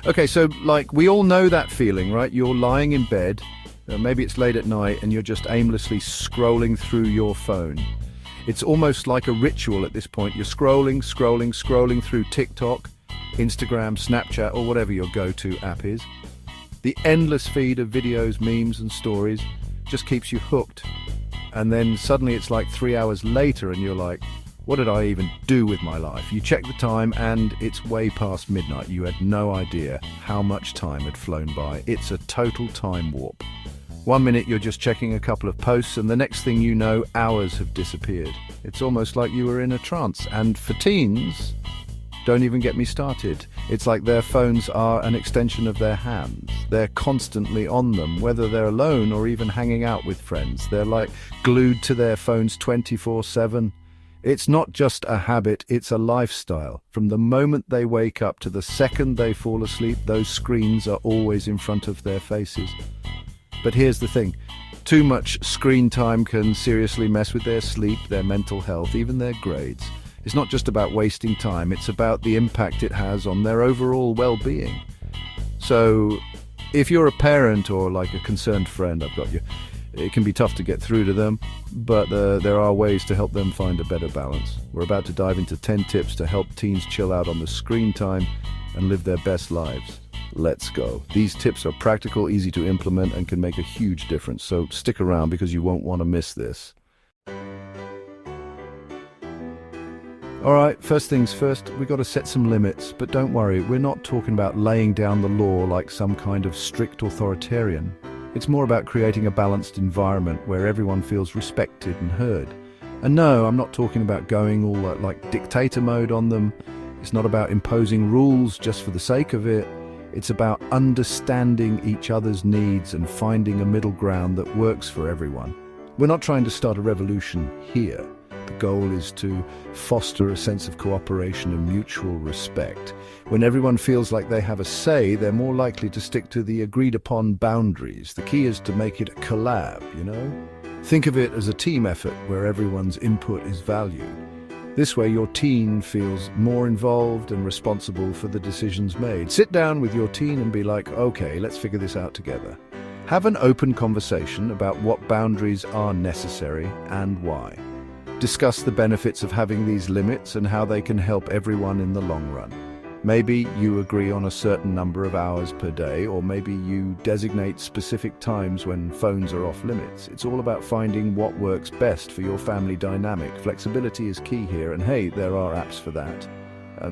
Okay, so like we all know that feeling, right? You're lying in bed, maybe it's late at night, and you're just aimlessly scrolling through your phone. It's almost like a ritual at this point. You're scrolling through TikTok, Instagram, Snapchat, or whatever your go-to app is. The endless feed of videos, memes, and stories just keeps you hooked. And then suddenly it's like 3 hours later and you're like, what did I even do with my life? You check the time and it's way past midnight. You had no idea how much time had flown by. It's a total time warp. 1 minute you're just checking a couple of posts and the next thing you know, hours have disappeared. It's almost like you were in a trance. And for teens, don't even get me started. It's like their phones are an extension of their hands. They're constantly on them, whether they're alone or even hanging out with friends. They're like glued to their phones 24/7. It's not just a habit, it's a lifestyle. From the moment they wake up to the second they fall asleep, those screens are always in front of their faces. But here's the thing. Too much screen time can seriously mess with their sleep, their mental health, even their grades. It's not just about wasting time, it's about the impact it has on their overall well-being. So, if you're a parent or like a concerned friend, I've got you. It can be tough to get through to them, but there are ways to help them find a better balance. We're about to dive into 10 tips to help teens chill out on the screen time and live their best lives. Let's go. These tips are practical, easy to implement, and can make a huge difference. So stick around because you won't want to miss this. Alright, first things first, we've got to set some limits, but don't worry, we're not talking about laying down the law like some kind of strict authoritarian. It's more about creating a balanced environment where everyone feels respected and heard. And no, I'm not talking about going all like dictator mode on them. It's not about imposing rules just for the sake of it. It's about understanding each other's needs and finding a middle ground that works for everyone. We're not trying to start a revolution here. The goal is to foster a sense of cooperation and mutual respect. When everyone feels like they have a say, they're more likely to stick to the agreed-upon boundaries. The key is to make it a collab, you know? Think of it as a team effort where everyone's input is valued. This way your teen feels more involved and responsible for the decisions made. Sit down with your teen and be like, okay, let's figure this out together. Have an open conversation about what boundaries are necessary and why. Discuss the benefits of having these limits and how they can help everyone in the long run. Maybe you agree on a certain number of hours per day, or maybe you designate specific times when phones are off limits. It's all about finding what works best for your family dynamic. Flexibility is key here, and hey, there are apps for that.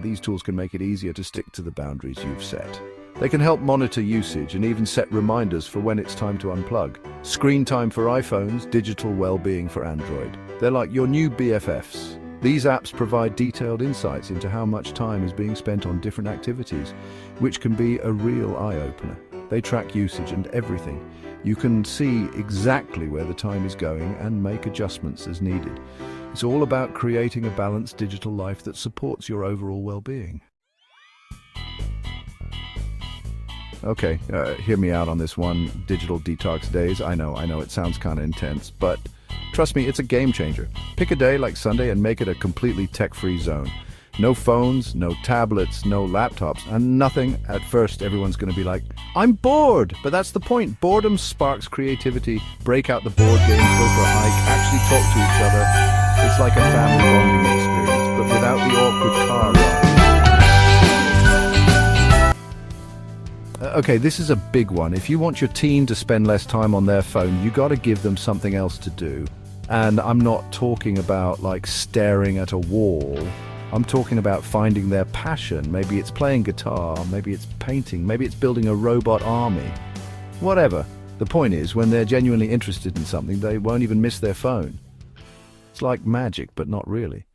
These tools can make it easier to stick to the boundaries you've set. They can help monitor usage and even set reminders for when it's time to unplug. Screen time for iPhones, digital well-being for Android. They're like your new BFFs. These apps provide detailed insights into how much time is being spent on different activities, which can be a real eye-opener. They track usage and everything. You can see exactly where the time is going and make adjustments as needed. It's all about creating a balanced digital life that supports your overall well-being. Okay, hear me out on this one. Digital detox days. I know it sounds kind of intense, but trust me, it's a game changer. Pick a day like Sunday and make it a completely tech-free zone. No phones, no tablets, no laptops, and nothing. At first, everyone's going to be like, I'm bored! But that's the point. Boredom sparks creativity. Break out the board games, go for a hike, actually talk to each other. It's like a family bonding experience, but without the awkward car ride. Okay, this is a big one. If you want your teen to spend less time on their phone, you got to give them something else to do. And I'm not talking about like staring at a wall. I'm talking about finding their passion. Maybe it's playing guitar, maybe it's painting, maybe it's building a robot army. Whatever. The point is, when they're genuinely interested in something, they won't even miss their phone. It's like magic, but not really.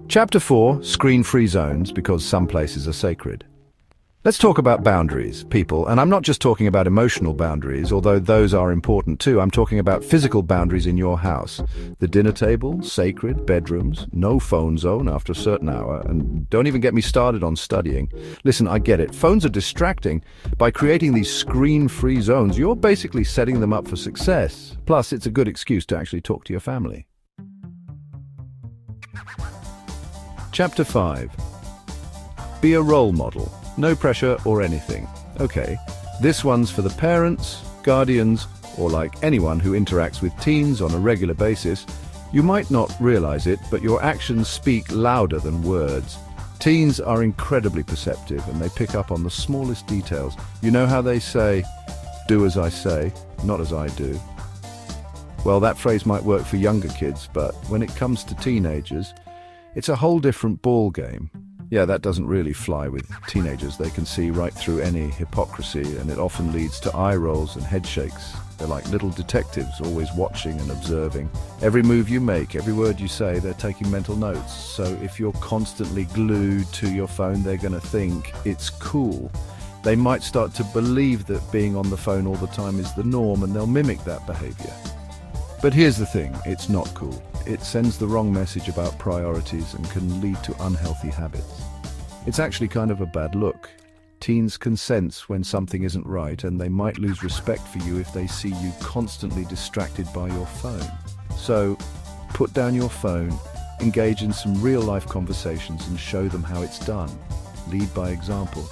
Chapter 4, Screen-Free Zones, because some places are sacred. Let's talk about boundaries, people, and I'm not just talking about emotional boundaries, although those are important too. I'm talking about physical boundaries in your house. The dinner table, sacred, bedrooms, no phone zone after a certain hour, and don't even get me started on studying. Listen, I get it. Phones are distracting. By creating these screen-free zones, you're basically setting them up for success. Plus, it's a good excuse to actually talk to your family. Chapter 5. Be a role model. No pressure or anything. Okay, this one's for the parents, guardians, or like anyone who interacts with teens on a regular basis. You might not realize it, but your actions speak louder than words. Teens are incredibly perceptive and they pick up on the smallest details. You know how they say, "Do as I say, not as I do"? Well, that phrase might work for younger kids, but when it comes to teenagers, it's a whole different ball game. Yeah, that doesn't really fly with teenagers. They can see right through any hypocrisy, and it often leads to eye rolls and head shakes. They're like little detectives, always watching and observing. Every move you make, every word you say, they're taking mental notes. So if you're constantly glued to your phone, they're going to think it's cool. They might start to believe that being on the phone all the time is the norm, and they'll mimic that behavior. But here's the thing, it's not cool. It sends the wrong message about priorities and can lead to unhealthy habits. It's actually kind of a bad look. Teens can sense when something isn't right, and they might lose respect for you if they see you constantly distracted by your phone. So, put down your phone, engage in some real-life conversations and show them how it's done. Lead by example.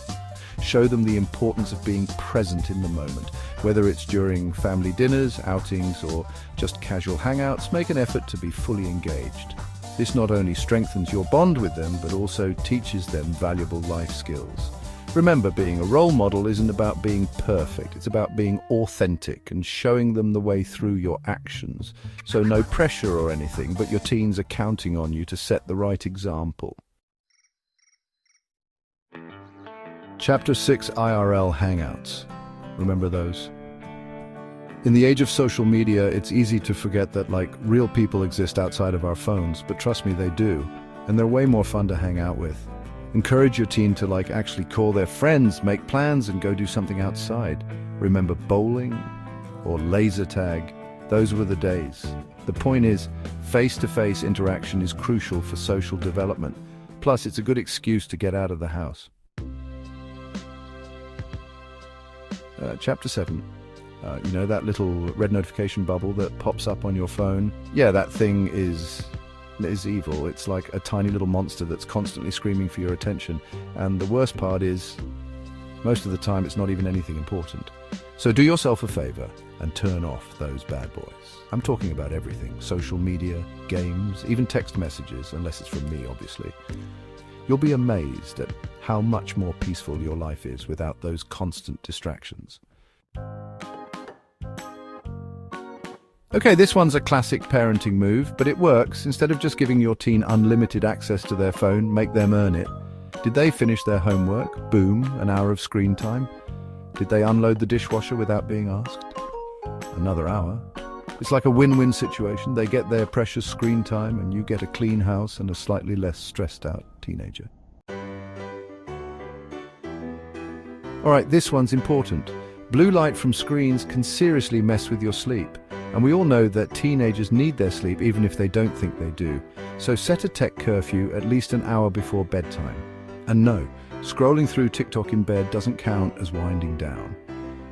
Show them the importance of being present in the moment. Whether it's during family dinners, outings, or just casual hangouts, make an effort to be fully engaged. This not only strengthens your bond with them, but also teaches them valuable life skills. Remember, being a role model isn't about being perfect. It's about being authentic and showing them the way through your actions. So no pressure or anything, but your teens are counting on you to set the right example. Chapter 6, IRL Hangouts. Remember those? In the age of social media, it's easy to forget that, like, real people exist outside of our phones, but trust me, they do. And they're way more fun to hang out with. Encourage your teen to, actually call their friends, make plans, and go do something outside. Remember bowling or laser tag? Those were the days. The point is, face-to-face interaction is crucial for social development. Plus, it's a good excuse to get out of the house. Chapter 7. You know that little red notification bubble that pops up on your phone? Yeah, that thing is evil. It's like a tiny little monster that's constantly screaming for your attention. And the worst part is, most of the time it's not even anything important. So do yourself a favor and turn off those bad boys. I'm talking about everything. Social media, games, even text messages, unless it's from me, obviously. You'll be amazed at how much more peaceful your life is without those constant distractions. Okay, this one's a classic parenting move, but it works. Instead of just giving your teen unlimited access to their phone, make them earn it. Did they finish their homework? Boom, an hour of screen time. Did they unload the dishwasher without being asked? Another hour. It's like a win-win situation. They get their precious screen time and you get a clean house and a slightly less stressed out teenager. All right, this one's important. Blue light from screens can seriously mess with your sleep. And we all know that teenagers need their sleep even if they don't think they do. So set a tech curfew at least an hour before bedtime. And no, scrolling through TikTok in bed doesn't count as winding down.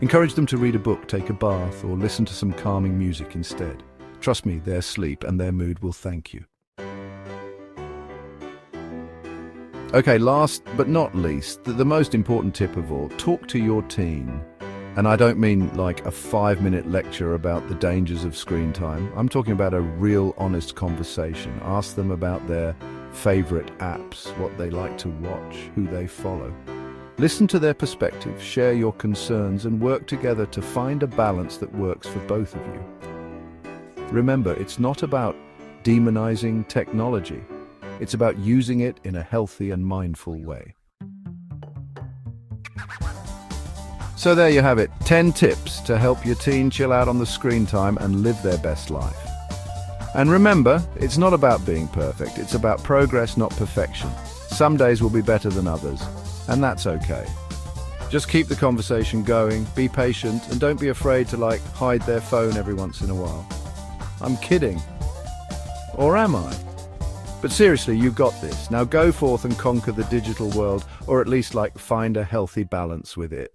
Encourage them to read a book, take a bath, or listen to some calming music instead. Trust me, their sleep and their mood will thank you. Okay, last but not least, the most important tip of all, talk to your teen. And I don't mean like a 5-minute lecture about the dangers of screen time. I'm talking about a real honest conversation. Ask them about their favorite apps, what they like to watch, who they follow. Listen to their perspective, share your concerns, and work together to find a balance that works for both of you. Remember, it's not about demonizing technology. It's about using it in a healthy and mindful way. So there you have it, 10 tips to help your teen chill out on the screen time and live their best life. And remember, it's not about being perfect, it's about progress, not perfection. Some days will be better than others, and that's okay. Just keep the conversation going, be patient, and don't be afraid to hide their phone every once in a while. I'm kidding. Or am I? But seriously, you've got this. Now go forth and conquer the digital world, or at least find a healthy balance with it.